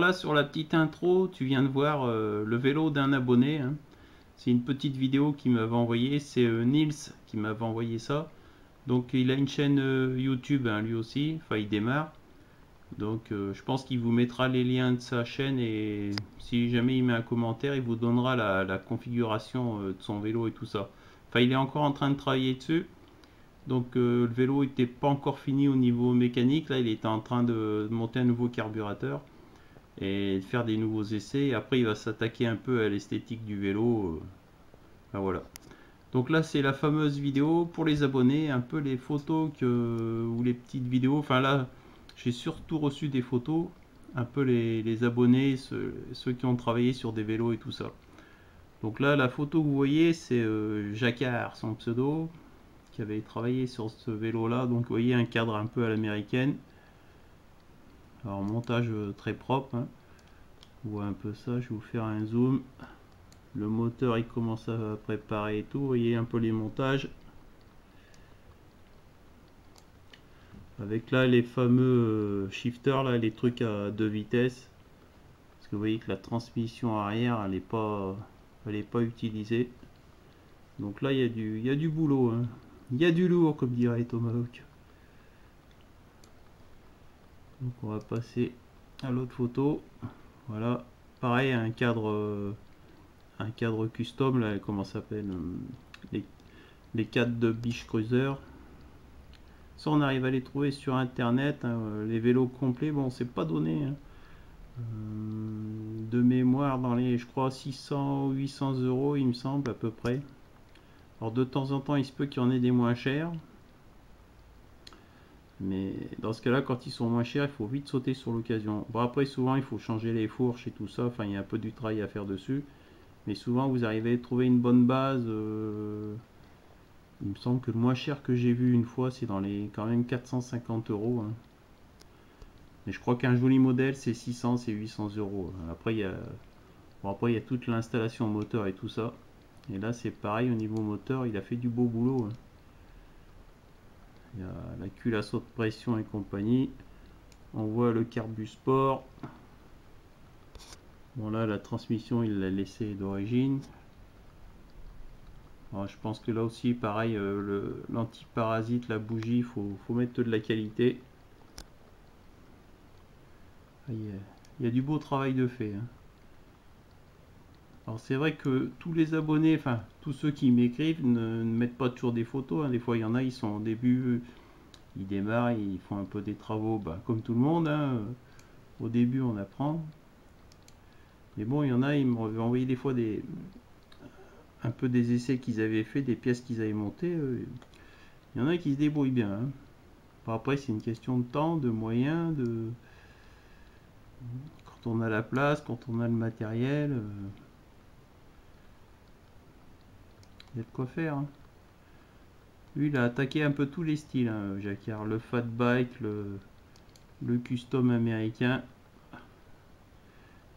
là, sur la petite intro, tu viens de voir le vélo d'un abonné, hein. C'est une petite vidéo qu'il m'avait envoyé. C'est Nils qui m'avait envoyé ça. Donc il a une chaîne YouTube, hein, lui aussi. Enfin, il démarre. Donc je pense qu'il vous mettra les liens de sa chaîne, et si jamais il met un commentaire, il vous donnera la configuration de son vélo et tout ça. Enfin, il est encore en train de travailler dessus. Donc le vélo n'était pas encore fini au niveau mécanique. Là, il était en train de monter un nouveau carburateur et de faire des nouveaux essais. Et après, il va s'attaquer un peu à l'esthétique du vélo. Enfin, voilà. Donc là, c'est la fameuse vidéo pour les abonnés, un peu les photos ou les petites vidéos. Enfin là, j'ai surtout reçu des photos, un peu les abonnés, ceux qui ont travaillé sur des vélos et tout ça. Donc là, la photo que vous voyez, c'est Jacquard, son pseudo, qui avait travaillé sur ce vélo là. Donc vous voyez un cadre un peu à l'américaine. Alors montage très propre, hein. On voit un peu ça, je vais vous faire un zoom. Le moteur il commence à préparer et tout, vous voyez un peu les montages. Avec là les fameux shifters, là, les trucs à 2 vitesses. Parce que vous voyez que la transmission arrière elle est pas utilisée. Donc là il y a du boulot, hein. Il y a du lourd, comme dirait Tomahawk. Donc on va passer à l'autre photo. Voilà, pareil, un cadre custom là, comment ça s'appelle, les cadres de Beach Cruiser. Ça on arrive à les trouver sur internet, hein. Les vélos complets, bon c'est pas donné, hein. De mémoire dans les, je crois, 600 ou 800 euros il me semble à peu près. Alors de temps en temps il se peut qu'il y en ait des moins chers, mais dans ce cas là, quand ils sont moins chers, il faut vite sauter sur l'occasion. Bon, après souvent il faut changer les fourches et tout ça, enfin il y a un peu du travail à faire dessus, mais souvent vous arrivez à trouver une bonne base. Il me semble que le moins cher que j'ai vu une fois, c'est dans les quand même 450 euros, hein. Mais je crois qu'un joli modèle c'est 600, c'est 800 euros. Après il y a, bon, après il y a toute l'installation moteur et tout ça. Et là c'est pareil au niveau moteur, il a fait du beau boulot, hein. Il y a la culasse haute pression et compagnie. On voit le carbusport. Bon là la transmission il l'a laissé d'origine. Alors, je pense que là aussi pareil, l'anti-parasite, la bougie, faut mettre de la qualité. Il y a du beau travail de fait, hein. Alors c'est vrai que tous les abonnés, enfin tous ceux qui m'écrivent ne mettent pas toujours des photos, hein. Des fois il y en a, ils sont au début, ils démarrent, ils font un peu des travaux, bah, comme tout le monde, hein. Au début on apprend. Mais bon, il y en a, ils m'ont envoyé des fois un peu des essais qu'ils avaient fait, des pièces qu'ils avaient montées. Il y en a qui se débrouillent bien, hein. Après c'est une question de temps, de moyens, quand on a la place, quand on a le matériel, il y a de quoi faire, hein. Lui il a attaqué un peu tous les styles, hein, Jacquard. Le fat bike, le custom américain.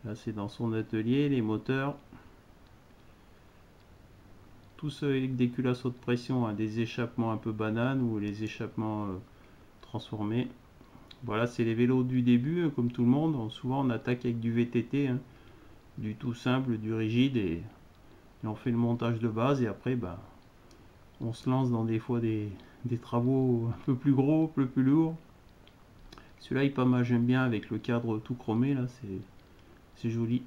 Là c'est dans son atelier, les moteurs. Tous avec des culasses haute pression, hein, des échappements un peu bananes ou les échappements transformés. Voilà, c'est les vélos du début, hein, comme tout le monde. Souvent on attaque avec du VTT, hein, du tout simple, du rigide, et on fait le montage de base, et après bah, on se lance dans des fois des travaux un peu plus gros, un peu plus lourds. Celui-là il est pas mal, j'aime bien avec le cadre tout chromé là, c'est joli.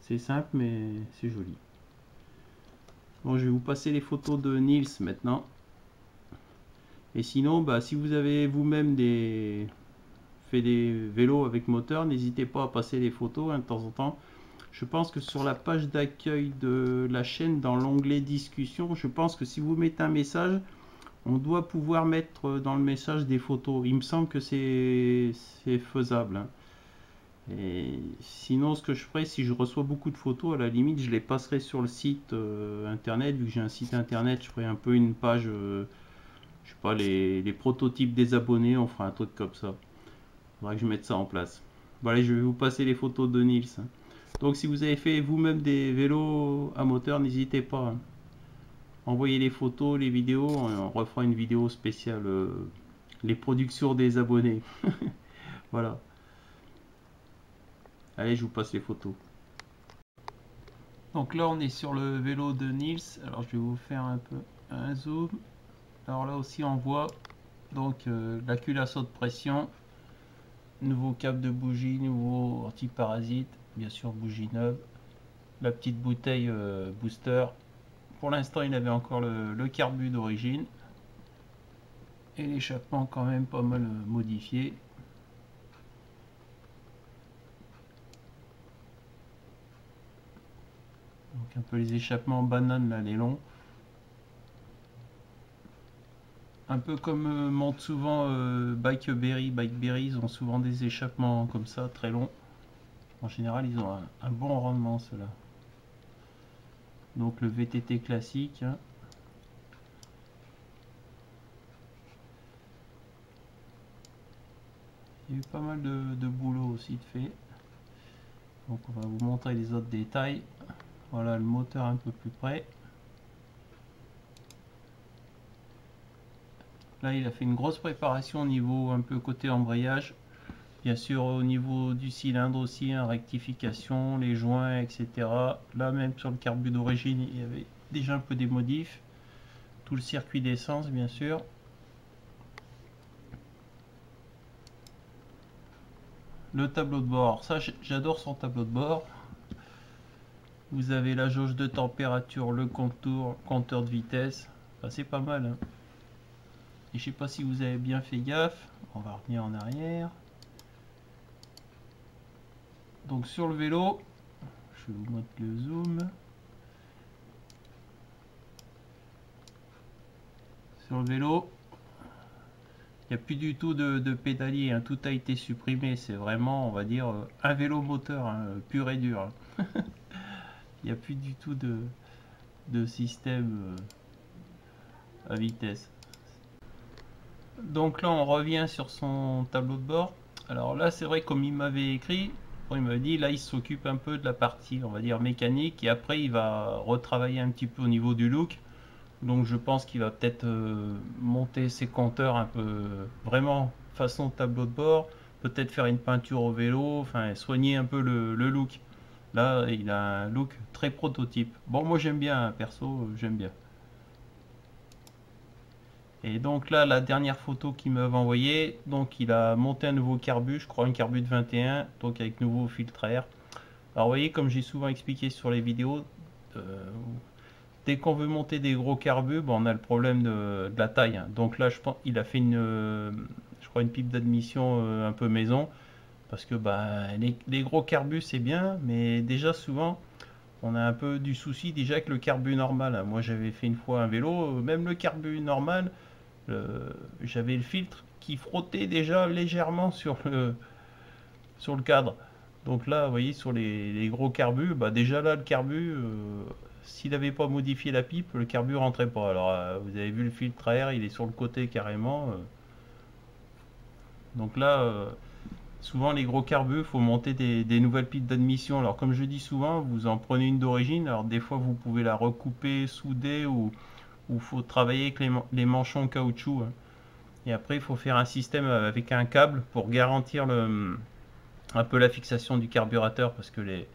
C'est simple mais c'est joli. Bon, je vais vous passer les photos de Nils maintenant. Et sinon, bah, si vous avez vous-même fait des vélos avec moteur, n'hésitez pas à passer les photos, hein, de temps en temps. Je pense que sur la page d'accueil de la chaîne, dans l'onglet discussion, je pense que si vous mettez un message, on doit pouvoir mettre dans le message des photos. Il me semble que c'est faisable, hein. Et sinon, ce que je ferai, si je reçois beaucoup de photos, à la limite, je les passerai sur le site internet. Vu que j'ai un site internet, je ferai un peu une page, je sais pas, les prototypes des abonnés, on fera un truc comme ça. Il faudra que je mette ça en place. Voilà, je vais vous passer les photos de Nils, hein. Donc si vous avez fait vous-même des vélos à moteur, n'hésitez pas, hein. Envoyez les photos, les vidéos, on refera une vidéo spéciale les productions des abonnés. Voilà. Allez, je vous passe les photos. Donc là, on est sur le vélo de Nils. Alors, je vais vous faire un peu un zoom. Alors là aussi, on voit donc la culasse haute pression, nouveau câble de bougie, nouveau anti-parasite, bien sûr bougie neuve, la petite bouteille booster. Pour l'instant, il avait encore le carbu d'origine et l'échappement quand même pas mal modifié. Donc un peu les échappements banane là, les longs. Un peu comme montre souvent Bikeberry. Bikeberry, ils ont souvent des échappements comme ça, très longs. En général, ils ont un bon rendement, ceux-là. Donc le VTT classique. Hein. Il y a eu pas mal de boulot aussi de fait. Donc on va vous montrer les autres détails. Voilà le moteur un peu plus près. Là il a fait une grosse préparation au niveau un peu côté embrayage. Bien sûr au niveau du cylindre aussi, hein, rectification, les joints, etc. Là même sur le carbu d'origine il y avait déjà un peu des modifs. Tout le circuit d'essence bien sûr. Le tableau de bord, ça j'adore son tableau de bord. Vous avez la jauge de température, le compteur de vitesse. Enfin, c'est pas mal. Hein. Et je sais pas si vous avez bien fait gaffe. On va revenir en arrière. Donc sur le vélo, je vais vous mettre le zoom. Sur le vélo, il n'y a plus du tout de pédalier. Hein. Tout a été supprimé. C'est vraiment, on va dire, un vélo moteur hein, pur et dur. Hein. Il n'y a plus du tout de système à vitesse. Donc là on revient sur son tableau de bord. Alors là c'est vrai comme il m'avait écrit, il m'avait dit là il s'occupe un peu de la partie on va dire mécanique et après il va retravailler un petit peu au niveau du look. Donc je pense qu'il va peut-être monter ses compteurs un peu vraiment façon tableau de bord, peut-être faire une peinture au vélo, enfin soigner un peu le look. Là il a un look très prototype. Bon moi j'aime bien, perso j'aime bien. Et donc là, la dernière photo qu'il m'avait envoyée, donc il a monté un nouveau carbu, je crois un carbu de 21, donc avec nouveau filtre à air. Alors vous voyez, comme j'ai souvent expliqué sur les vidéos, euh, dès qu'on veut monter des gros carbus, bon, on a le problème de la taille. Hein. Donc là, je pense il a fait je crois une pipe d'admission un peu maison, parce que bah, les gros carbus c'est bien, mais déjà souvent on a un peu du souci déjà avec le carbu normal. Hein. Moi j'avais fait une fois un vélo, même le carbu normal. J'avais le filtre qui frottait déjà légèrement sur le cadre. Donc là, vous voyez, sur les gros carbus, bah déjà là, le carbu, s'il n'avait pas modifié la pipe, le carbu rentrait pas. Alors, vous avez vu le filtre à air, il est sur le côté carrément. Donc là, souvent les gros carbus, il faut monter des nouvelles pipes d'admission. Alors, comme je dis souvent, vous en prenez une d'origine. Alors, des fois, vous pouvez la recouper, souder ou faut travailler avec les manchons caoutchouc. Hein. Et après, il faut faire un système avec un câble pour garantir un peu la fixation du carburateur parce que les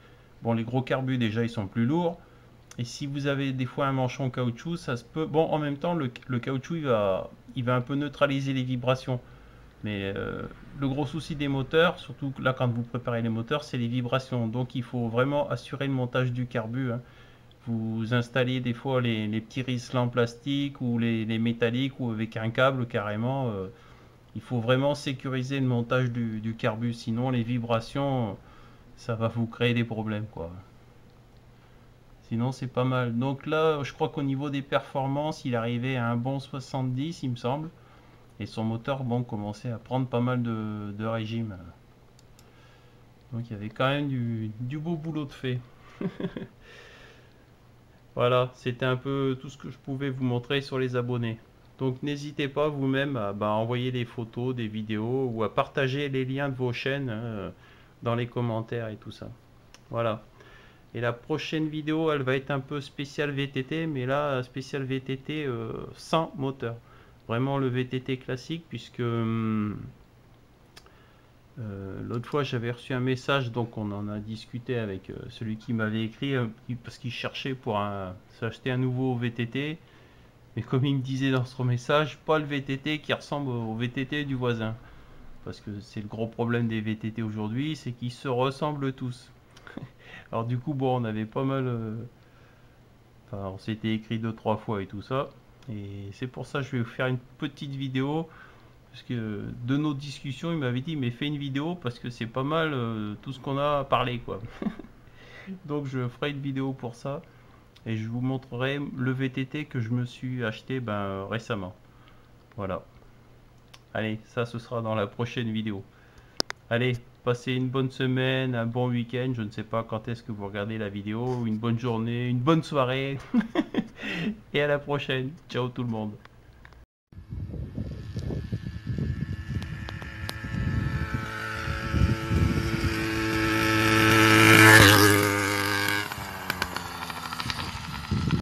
gros carbus déjà ils sont plus lourds. Et si vous avez des fois un manchon caoutchouc, ça se peut. Bon, en même temps, le caoutchouc il va un peu neutraliser les vibrations. Mais le gros souci des moteurs, surtout là quand vous préparez les moteurs, c'est les vibrations. Donc il faut vraiment assurer le montage du carbu. Hein. Vous installez des fois les petits risselants plastiques ou les métalliques ou avec un câble carrément. Il faut vraiment sécuriser le montage du carbu, sinon les vibrations, ça va vous créer des problèmes quoi. Sinon c'est pas mal. Donc là, je crois qu'au niveau des performances, il arrivait à un bon 70 il me semble. Et son moteur, bon, commençait à prendre pas mal de régime. Donc il y avait quand même du beau boulot de fait. Voilà, c'était un peu tout ce que je pouvais vous montrer sur les abonnés. Donc n'hésitez pas vous-même à envoyer des photos, des vidéos ou à partager les liens de vos chaînes dans les commentaires et tout ça. Voilà. Et la prochaine vidéo, elle va être un peu spéciale VTT, mais là, spéciale VTT sans moteur. Vraiment le VTT classique, puisque L'autre fois j'avais reçu un message, donc on en a discuté avec celui qui m'avait écrit, parce qu'il cherchait pour s'acheter un nouveau VTT, mais comme il me disait dans son message, pas le VTT qui ressemble au VTT du voisin, parce que c'est le gros problème des VTT aujourd'hui, c'est qu'ils se ressemblent tous. Alors du coup bon, on avait pas mal, enfin on s'était écrit 2 3 fois et tout ça, et c'est pour ça que je vais vous faire une petite vidéo. Parce que de nos discussions, il m'avait dit mais fais une vidéo parce que c'est pas mal tout ce qu'on a parlé quoi. Donc je ferai une vidéo pour ça et je vous montrerai le VTT que je me suis acheté récemment. Voilà. Allez, ça ce sera dans la prochaine vidéo. Allez, passez une bonne semaine, un bon week-end. Je ne sais pas quand est-ce que vous regardez la vidéo. Une bonne journée, une bonne soirée. Et à la prochaine. Ciao tout le monde.